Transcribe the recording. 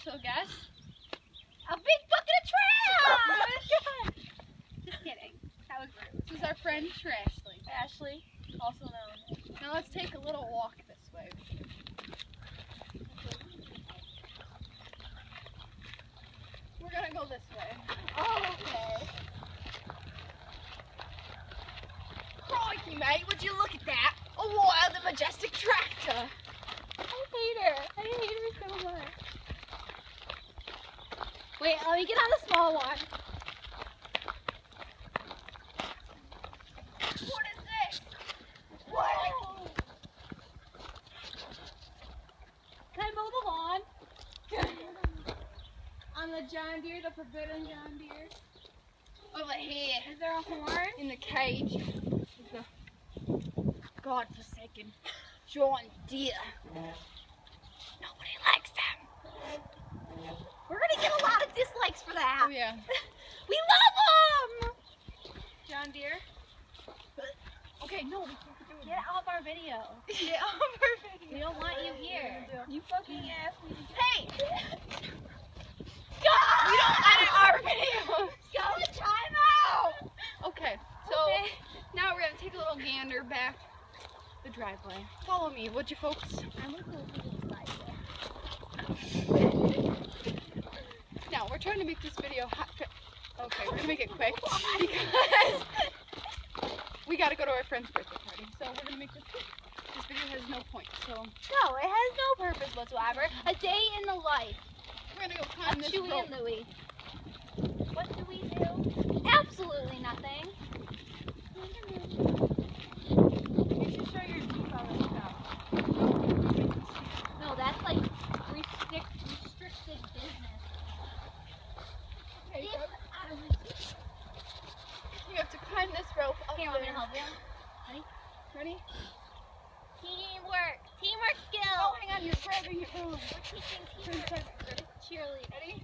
So guess. A big bucket of trash! Just kidding. That was rude. This is our friend Trashley. Ashley, also known. Now let's take a little walk this way. We're gonna go this way. Oh, okay. Crikey, mate, would you look at that? A wild and majestic tractor. I hate her. I hate her so much. Wait, let me get on the small one. What is this? Whoa! Can I mow the lawn? On the John Deere, the forbidden John Deere. Over here, Is there a horn? in the cage, is the godforsaken John Deere. Nobody likes them. We're gonna get a lot of dislikes for that. Oh yeah. We love them! John Deere, Okay, no, we can't do it. get off our video. Get off our video. We don't want you here. You fucking ass. Hey! We don't edit our videos. Go time out! Okay, so now we're gonna take a little gander back the driveway. Follow me, would you, folks? I'm gonna go to the side there. Now we're trying to make this video hot. Okay, we're gonna make it quick because we gotta go to our friend's birthday party. So we're gonna make this quick. This video has no point. So No, it has no purpose whatsoever. A day in the life we're gonna go climb of this Chewy rope. and Louie. What do we do? Absolutely nothing. You should show your teeth on this now. No, that's like restricted business. Okay, If folks, I was- you have to climb this rope up Here, want me there. to help you? Ready? Teamwork. Teamwork Oh, skill. hang on, you're grabbing your own. We're teaching teamwork. Ready? Cheerleading. Ready?